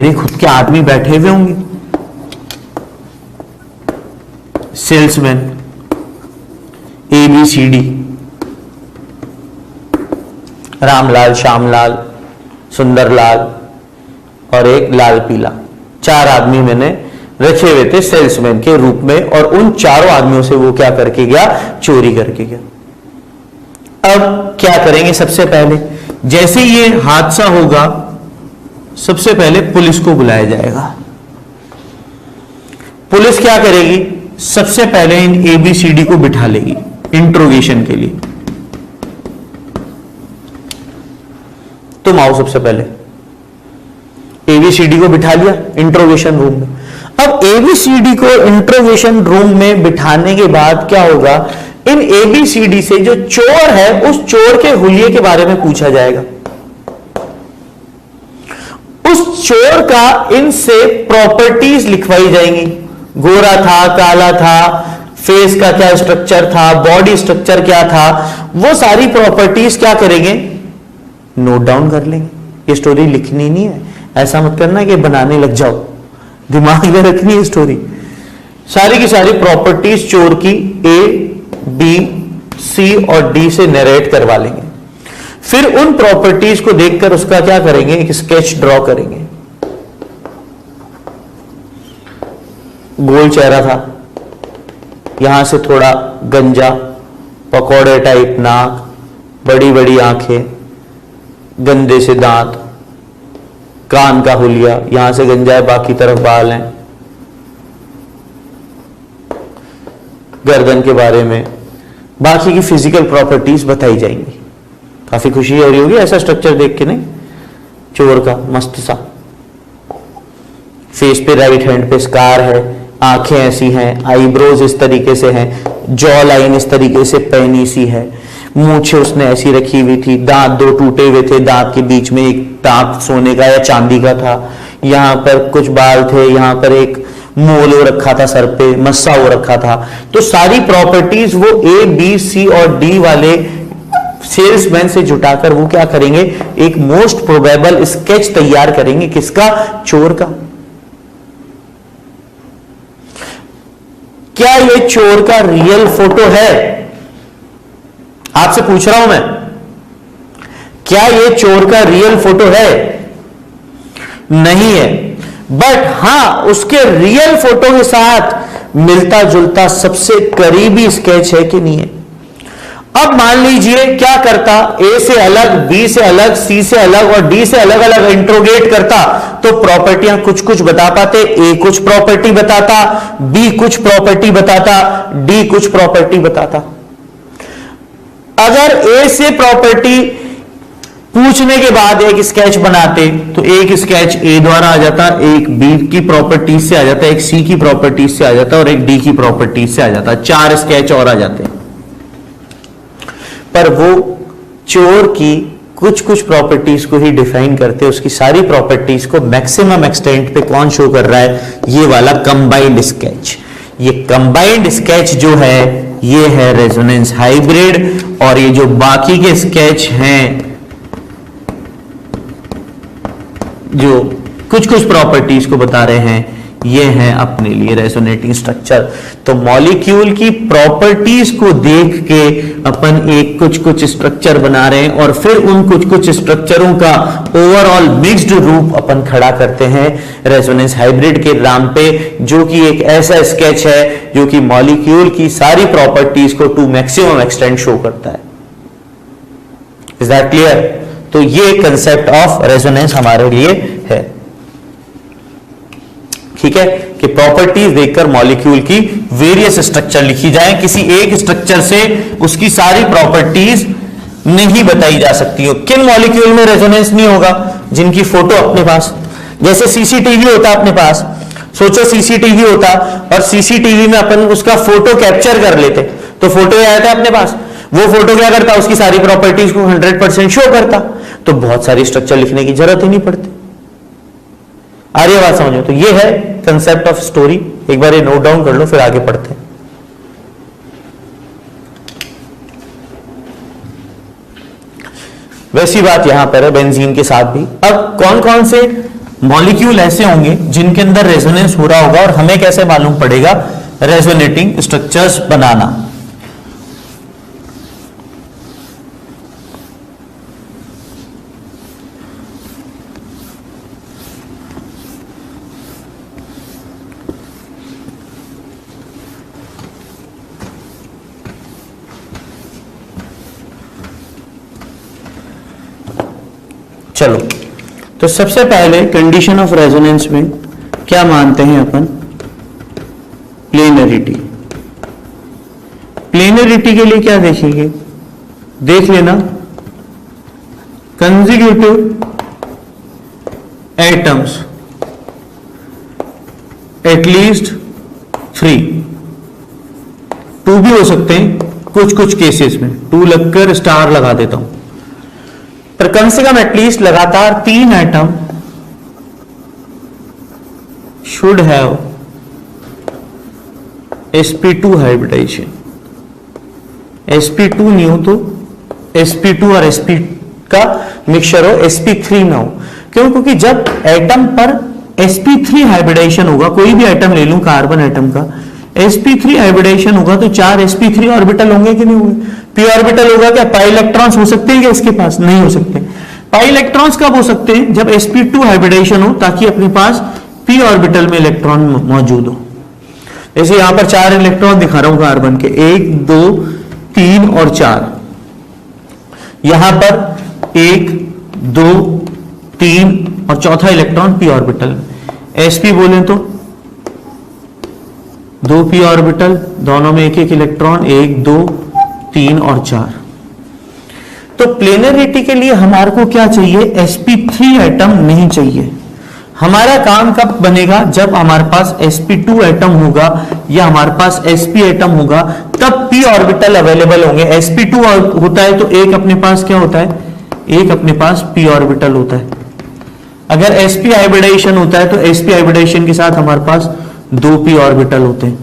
मेरे खुद के आदमी बैठे हुए होंगे, सेल्समैन, ABCD, रामलाल, श्यामलाल, सुंदरलाल और एक लाल पीला, 4 आदमी मैंने रखे हुए थे सेल्समैन के रूप में, और उन चारों आदमियों से वो क्या करके गया, चोरी करके गया। अब क्या करेंगे, सबसे पहले जैसे ये हादसा होगा सबसे पहले पुलिस को बुलाया जाएगा। पुलिस क्या करेगी, सबसे पहले इन ABCD को बिठा लेगी इंट्रोगेशन के लिए। तुम आओ, सबसे पहले ABCD को बिठा लिया इंट्रोगेशन रूम में। अब ABCD को इंट्रोगेशन रूम में बिठाने के बाद क्या होगा, इन ABCD से जो चोर है उस चोर के हुलिये के बारे में पूछा जाएगा। उस चोर का इनसे प्रॉपर्टीज लिखवाई जाएंगी, गोरा था, काला था, फेस का क्या स्ट्रक्चर था, बॉडी स्ट्रक्चर क्या था, वो सारी प्रॉपर्टीज क्या करेंगे, नोट डाउन कर लेंगे। ये स्टोरी लिखनी नहीं है, ऐसा मत करना कि बनाने लग जाओ, दिमाग में रखनी है स्टोरी। सारी की सारी प्रॉपर्टीज चोर की A, B, C और D से नरेट करवा लेंगे। फिर उन प्रॉपर्टीज को देखकर उसका क्या करेंगे, एक स्केच ड्रॉ करेंगे। गोल चेहरा था, यहां से थोड़ा गंजा, पकौड़े टाइप नाक, बड़ी बड़ी आंखें, गंदे से दांत, कान का हुलिया, यहां से गंजा है, बाकी तरफ बाल हैं। गर्दन के बारे में बाकी की फिजिकल प्रॉपर्टीज बताई जाएंगी। काफी खुशी हो रही होगी ऐसा स्ट्रक्चर देख के, नहीं, चोर का मस्त सा। फेस पे राइट हैंड पे स्कार है, आंखें ऐसी हैं, आईब्रोज इस तरीके से हैं, जॉ लाइन इस तरीके से पैनी सी है, मूछें उसने ऐसी रखी हुई थी, दांत 2 टूटे हुए थे, दांत के बीच में एक दांत सोने का या चांदी का था, यहां पर कुछ बाल थे, यहां पर एक मोल हो रखा था, सर पे मस्सा हो रखा था। तो सारी प्रॉपर्टीज वो A, B, C और D वाले सेल्समैन से जुटाकर वो क्या करेंगे, एक मोस्ट प्रोबेबल स्केच तैयार करेंगे। किसका, चोर का। क्या ये चोर का रियल फोटो है, आपसे पूछ रहा हूं मैं, क्या ये चोर का रियल फोटो है? नहीं है, बट हां उसके रियल फोटो के साथ मिलता जुलता सबसे करीबी स्केच है कि नहीं है। अब मान लीजिए क्या करता, A से अलग, B से अलग, C से अलग और D से अलग अलग इंट्रोगेट करता तो प्रॉपर्टियां कुछ कुछ बता पाते। A कुछ प्रॉपर्टी बताता, B कुछ प्रॉपर्टी बताता, D कुछ प्रॉपर्टी बताता। अगर A से प्रॉपर्टी पूछने के बाद एक स्केच बनाते तो एक स्केच A द्वारा आ जाता, एक B की प्रॉपर्टी से आ जाता, एक C की प्रॉपर्टी से आ जाता और एक D की प्रॉपर्टी से आ जाता। 4 स्केच और आ जाते। पर वो चोर की कुछ कुछ प्रॉपर्टीज को ही डिफाइन करते, उसकी सारी प्रॉपर्टीज को मैक्सिमम एक्सटेंट पे कौन शो कर रहा है, ये वाला कंबाइंड स्केच। ये कंबाइंड स्केच जो है ये है रेजोनेंस हाइब्रिड, और ये जो बाकी के स्केच हैं जो कुछ कुछ प्रॉपर्टीज को बता रहे हैं, ये है अपने लिए रेजोनेटिंग स्ट्रक्चर। तो मॉलिक्यूल की प्रॉपर्टीज को देख के अपन एक कुछ कुछ स्ट्रक्चर बना रहे हैं और फिर उन कुछ कुछ स्ट्रक्चरों का ओवरऑल मिक्स्ड रूप अपन खड़ा करते हैं रेजोनेंस हाइब्रिड के नाम पे, जो कि एक ऐसा स्केच है जो कि मॉलिक्यूल की सारी प्रॉपर्टीज को टू मैक्सिमम एक्सटेंट शो करता है। Is that clear? तो ये कंसेप्ट ऑफ रेजोनेंस हमारे लिए है। ठीक है, कि प्रॉपर्टीज देखकर मॉलिक्यूल की वेरियस स्ट्रक्चर लिखी जाए, किसी एक स्ट्रक्चर से उसकी सारी प्रॉपर्टीज नहीं बताई जा सकती हो। किन मॉलिक्यूल में रेजोनेंस नहीं होगा, जिनकी फोटो अपने पास, जैसे सीसीटीवी होता अपने पास, सोचो सीसीटीवी होता और सीसीटीवी में अपन उसका फोटो कैप्चर कर लेते तो फोटो आया था अपने पास, वो फोटो क्या करता, उसकी सारी प्रॉपर्टीज को 100% शो करता, तो बहुत सारी स्ट्रक्चर लिखने की जरूरत ही नहीं पड़ती। आ रही है बात समझो? तो ये है कंसेप्ट ऑफ स्टोरी। एक बार ये नोट डाउन कर लो, फिर आगे पढ़ते हैं। वैसी बात यहां पर है बेंजीन के साथ भी। अब कौन कौन से मॉलिक्यूल ऐसे होंगे जिनके अंदर रेजोनेंस हो रहा होगा, और हमें कैसे मालूम पड़ेगा? रेजोनेटिंग स्ट्रक्चर्स बनाना। चलो, तो सबसे पहले कंडीशन ऑफ रेजोनेंस में क्या मानते हैं अपन? प्लेनरिटी। प्लेनरिटी के लिए क्या देखेंगे? देख लेना, कंसेक्यूटिव एटम्स एटलीस्ट 3, 2 भी हो सकते हैं कुछ कुछ केसेस में, 2 लगकर स्टार लगा देता हूं, पर कम से कम एटलीस्ट लगातार 3 atom should have sp2 hybridisation. sp2 नहीं हो तो sp2 और sp का मिक्सचर हो, sp3 ना हो। क्यों? क्योंकि जब एटम पर sp3 हाइब्रिडाइजेशन होगा, कोई भी एटम ले लूं कार्बन एटम का, sp3 हाइब्रिडाइजेशन होगा तो 4 sp3 ऑर्बिटल होंगे कि नहीं होंगे? p ऑर्बिटल होगा क्या? पाई इलेक्ट्रॉन्स हो सकते हैं क्या इसके पास? नहीं हो सकते। पाई इलेक्ट्रॉन्स कब हो सकते हैं? जब sp2 हाइब्रिडाइजेशन हो, ताकि अपने पास p ऑर्बिटल में इलेक्ट्रॉन मौजूद हो। जैसे यहां पर 4 इलेक्ट्रॉन दिखा रहा हूं कार्बन के, 1 2 3 और 4। यहां पर 1 2 3 और चौथा इलेक्ट्रॉन p ऑर्बिटल। sp बोले तो 2 p ऑर्बिटल, दोनों में एक एक इलेक्ट्रॉन, 1 2 3 और 4। तो प्लेनरिटी के लिए हमारे को क्या चाहिए? sp3 एटम नहीं चाहिए। हमारा काम कब बनेगा? जब हमारे पास sp2 एटम होगा या हमारे पास sp एटम होगा, तब p ऑर्बिटल अवेलेबल होंगे। sp2 होता है तो एक अपने पास क्या होता है? एक अपने पास p ऑर्बिटल होता है। अगर sp हाइब्रिडाइजेशन होता है तो sp हाइब्रिडाइजेशन के साथ हमारे पास 2 p ऑर्बिटल होते हैं।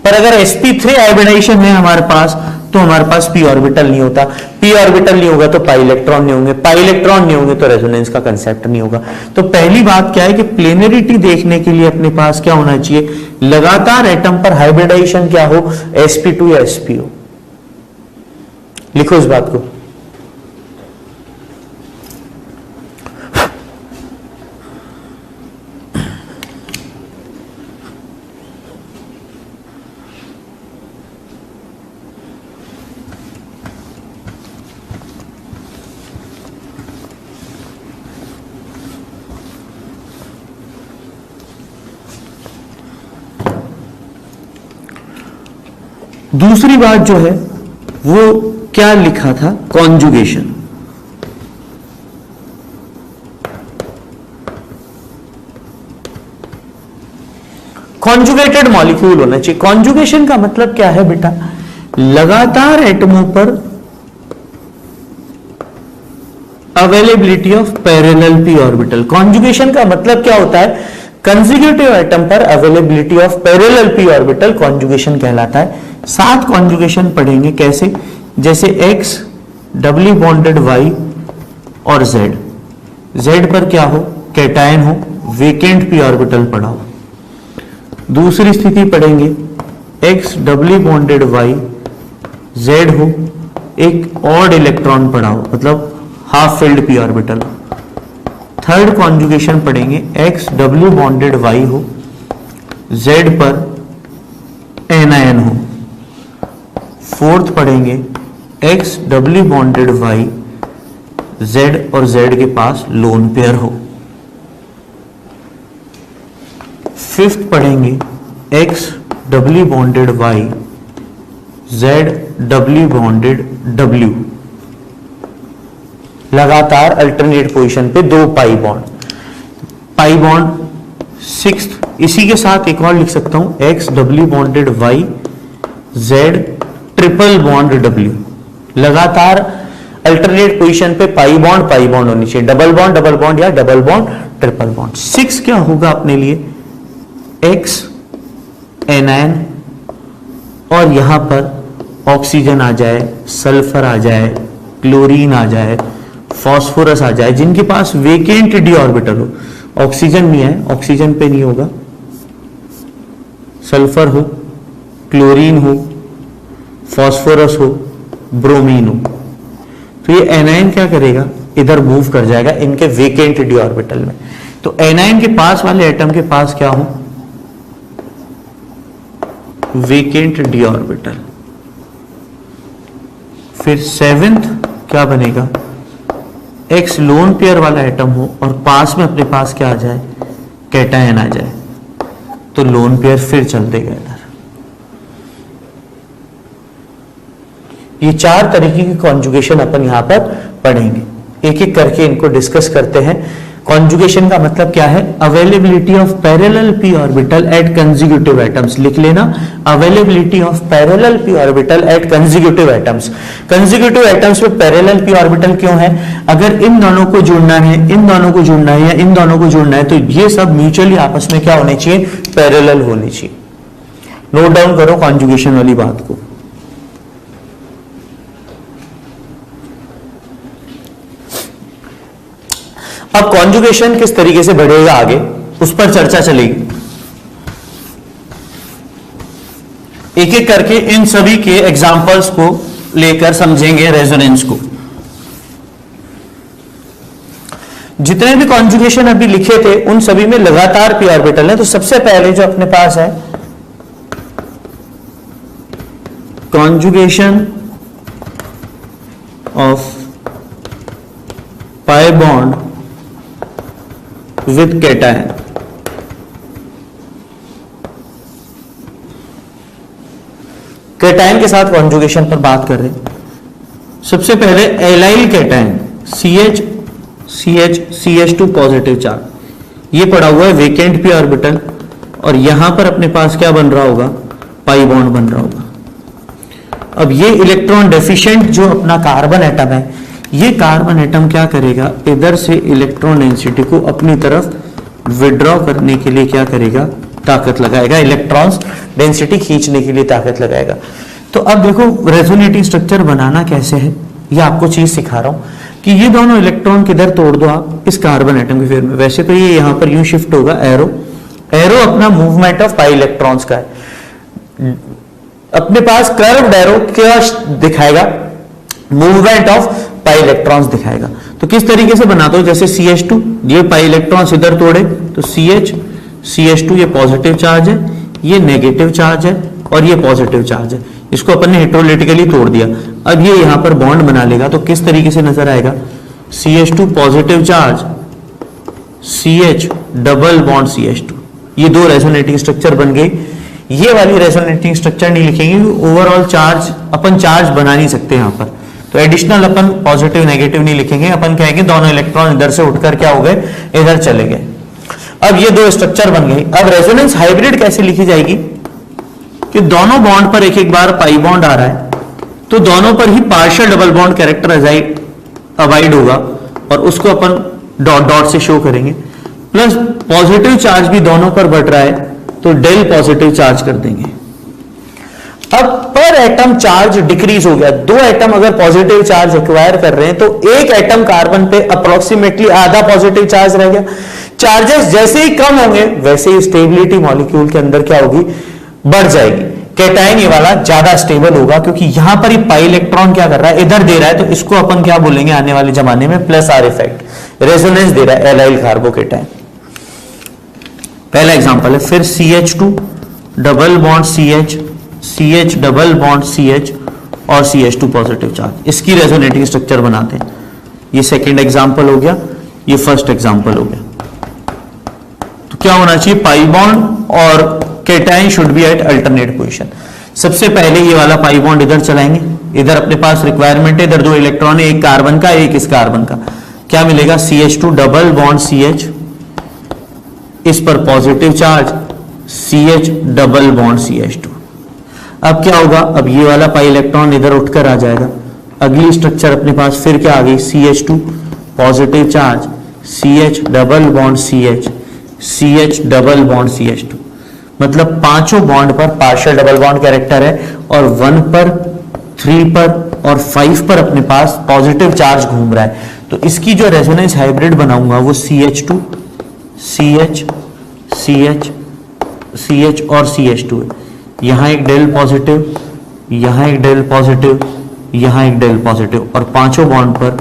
पर अगर sp3 हाइब्रिडाइजेशन है हमारे पास, तो हमारे पास p ऑर्बिटल नहीं होता। p ऑर्बिटल नहीं होगा तो पाई इलेक्ट्रॉन नहीं होंगे, पाई इलेक्ट्रॉन नहीं होंगे तो रेजोनेंस का कंसेप्ट नहीं होगा। तो पहली बात क्या है कि प्लेनरिटी देखने के लिए अपने पास क्या होना चाहिए? लगातार एटम पर हाइब्रिडाइजेशन क्या हो? sp2 या sp हो। लिखो इस बात को। दूसरी बात जो है वो क्या लिखा था? कॉन्जुगेशन। कॉन्जुगेटेड मॉलिक्यूल होना चाहिए। कॉन्जुगेशन का मतलब क्या है बेटा? लगातार एटमों पर availability of parallel p orbital. Conjugation का मतलब क्या होता है? कंसेक्यूटिव एटम पर availability of parallel p orbital conjugation कहलाता है। 7 कॉन्जुगेशन पढ़ेंगे कैसे? जैसे x डबली बॉन्डेड y और z। z पर क्या हो? कैटायन हो, वेकेंट p ऑर्बिटल पड़ा हो। दूसरी स्थिति पढ़ेंगे x doubly bonded y, z हो, एक ऑड इलेक्ट्रॉन पड़ा हो, मतलब half filled p orbital. Third conjugation पढ़ेंगे x डबली बॉन्डेड y हो, z पर एनायन हो। फोर्थ पढ़ेंगे x doubly bonded y, z और z के पास लोन पेयर हो। फिफ्थ पढ़ेंगे x doubly bonded y, z doubly bonded w। लगातार अल्टरनेट पोजीशन पे 2 पाई बॉन्ड। सिक्स्थ इसी के साथ एक और लिख सकता हूं x doubly bonded y, z triple bond w। लगातार अल्टरनेट पोजीशन पे पाई बॉन्ड होनी चाहिए, डबल बॉन्ड या डबल बॉन्ड ट्रिपल बॉन्ड। 6 क्या होगा अपने लिए? x एनायन और यहां पर ऑक्सीजन आ जाए, सल्फर आ जाए, क्लोरीन आ जाए, फास्फोरस आ जाए, जिनके पास वेकेंट डी ऑर्बिटल हो, ऑक्सीजन नहीं है, ऑक्सीजन पे नहीं होगा, सल्फर हो, क्लोरीन हो, फास्फोरस हो, ब्रोमीन हो, तो ये एनायन क्या करेगा, इधर मूव कर जाएगा इनके वेकेंट डी ऑर्बिटल में। तो एनायन के पास वाले एटम के पास क्या हो, वेकेंट डी ऑर्बिटल। फिर सेवेंथ क्या बनेगा, एक्स लोन पेयर वाला एटम हो और पास में अपने पास क्या आ जाए, कैटायन आ जाए, तो लोन पेयर फिर चल देगा इधर। ये 4 तरीके की कॉन्जुगेशन अपन यहां पर पढ़ेंगे, एक एक करके इनको डिस्कस करते हैं। कॉन्जुगेशन का मतलब क्या है, availability of parallel p orbital at consecutive atoms. लिख लेना, availability of parallel p orbital at consecutive atoms. Consecutive atoms में पैरेलल पी ऑर्बिटल क्यों है, अगर इन दोनों को जुड़ना है, इन दोनों को जुड़ना है या इन दोनों को जुड़ना है, तो ये सब म्यूचुअली आपस में क्या होने चाहिए, पैरेलल होने चाहिए। नोट डाउन करो कॉन्जुगेशन वाली बात को। अब कॉन्जुगेशन किस तरीके से बढ़ेगा आगे, उस पर चर्चा चलेगी। एक एक करके इन सभी के एग्जाम्पल्स को लेकर समझेंगे रेजोनेंस को। जितने भी कॉन्जुगेशन अभी लिखे थे उन सभी में लगातार पी ऑर्बिटल है। तो सबसे पहले जो अपने पास है conjugation of pi bond with cation. Cation के साथ कॉन्जुगेशन पर बात कर रहे हैं। सबसे पहले allyl cation CH2 positive charge, ये पड़ा हुआ है वेकेंट पी ऑर्बिटल और यहां पर अपने पास क्या बन रहा होगा, पाई बॉन्ड बन रहा होगा। अब ये इलेक्ट्रॉन डेफिशिएंट जो अपना कार्बन एटम है, ये कार्बन एटम क्या करेगा, इधर से इलेक्ट्रॉन डेंसिटी को अपनी तरफ विड्रॉ करने के लिए क्या करेगा, ताकत लगाएगा, इलेक्ट्रॉन्स डेंसिटी खींचने के लिए ताकत लगाएगा। तो अब देखो रेजोनेटिंग स्ट्रक्चर बनाना कैसे है, ये आपको चीज सिखा रहा हूं कि ये दोनों इलेक्ट्रॉन किधर तोड़ दो आप, इस कार्बन एटम के फेयर में। वैसे तो ये यहां पर यूं शिफ्ट होगा, एरो अपना मूवमेंट ऑफ पाई इलेक्ट्रॉन्स का है। अपने पास कर्व्ड एरो क्या दिखाएगा, मूवमेंट ऑफ पाई इलेक्ट्रॉन्स दिखाएगा। तो किस तरीके से बनाते हो, जैसे CH2, ये पाई इलेक्ट्रॉन्स इधर तोड़े तो CH2 ये पॉजिटिव चार्ज है, ये नेगेटिव चार्ज है और ये पॉजिटिव चार्ज है। इसको अपन ने हेटेरोलिटिकली तोड़ दिया। अब ये यहां पर बॉन्ड बना लेगा तो किस तरीके से नजर आएगा, CH2 positive charge, CH double bond CH2। ये 2 रेजोनेटिंग स्ट्रक्चर बन गई। ये वाली रेजोनेटिंग स्ट्रक्चर नहीं लिखेंगे, ओवरऑल चार्ज अपन चार्ज बना नहीं सकते यहां पर, तो एडिशनल अपन पॉजिटिव नेगेटिव नहीं लिखेंगे। अपन कहेंगे दोनों इलेक्ट्रॉन इधर से उठकर क्या हो गए, इधर चले गए। अब ये 2 स्ट्रक्चर बन गई। अब रेजोनेंस हाइब्रिड कैसे लिखी जाएगी कि दोनों बॉन्ड पर एक एक बार पाई बॉन्ड आ रहा है, तो दोनों पर ही partial double bond character avoid होगा और उसको अपन डॉट डॉट से शो करेंगे। प्लस पॉजिटिव चार्ज भी दोनों पर बढ़ रहा है तो डेल पॉजिटिव चार्ज कर देंगे। अब पर एटम चार्ज डिक्रीज हो गया। 2 एटम अगर पॉजिटिव चार्ज एक्वायर कर रहे हैं तो एक एटम कार्बन पे अप्रोक्सीमेटली आधा पॉजिटिव चार्ज रह गया। चार्जेस जैसे ही कम होंगे वैसे ही स्टेबिलिटी मॉलिक्यूल के अंदर क्या होगी, बढ़ जाएगी। कैटायन ये वाला ज्यादा स्टेबल होगा क्योंकि यहां पर ही पाई इलेक्ट्रॉन क्या कर रहा है, इधर दे रहा है, तो इसको अपन क्या बोलेंगे आने वाले जमाने में, प्लस आर इफेक्ट, रेजोनेंस दे रहा है एलाइल कार्बोकेटायन। पहला एग्जांपल है। फिर CH2 double bond CH double bond CH और CH2 पॉजिटिव चार्ज, इसकी रेजोनेटिंग स्ट्रक्चर बनाते हैं। ये सेकंड एग्जांपल हो गया, ये फर्स्ट एग्जांपल हो गया। तो क्या होना चाहिए, पाई बॉन्ड और cation should be at alternate position. सबसे पहले ये वाला पाई बॉन्ड इधर चलाएंगे, इधर अपने पास रिक्वायरमेंट है, इधर 2 इलेक्ट्रॉन है, एक कार्बन का एक इस कार्बन का। क्या मिलेगा, CH2 डबल बॉन्ड CH, इस पर positive charge, CH double bond CH2। अब क्या होगा, अब ये वाला पाई इलेक्ट्रॉन इधर उठकर आ जाएगा। अगली स्ट्रक्चर अपने पास फिर क्या आ गई, CH2 positive charge, CH double bond CH double bond CH2। मतलब 5 बॉन्ड पर पार्शियल डबल बॉन्ड कैरेक्टर है और 1 पर, 3 पर और 5 पर अपने पास पॉजिटिव चार्ज घूम रहा है। तो इसकी जो रेजोनेंस हाइब्रिड बनाऊंगा वो CH2 CH CH CH और CH2 है। यहां एक डेल पॉजिटिव, यहां एक डेल पॉजिटिव, यहां एक डेल पॉजिटिव, और पांचों बॉन्ड पर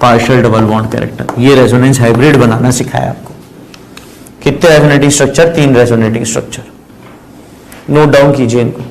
पार्शियल डबल बॉन्ड कैरेक्टर। ये रेजोनेंस हाइब्रिड बनाना सिखाया आपको। कितने resonating structure? 3 resonating structure. Note down कीजिए इनको।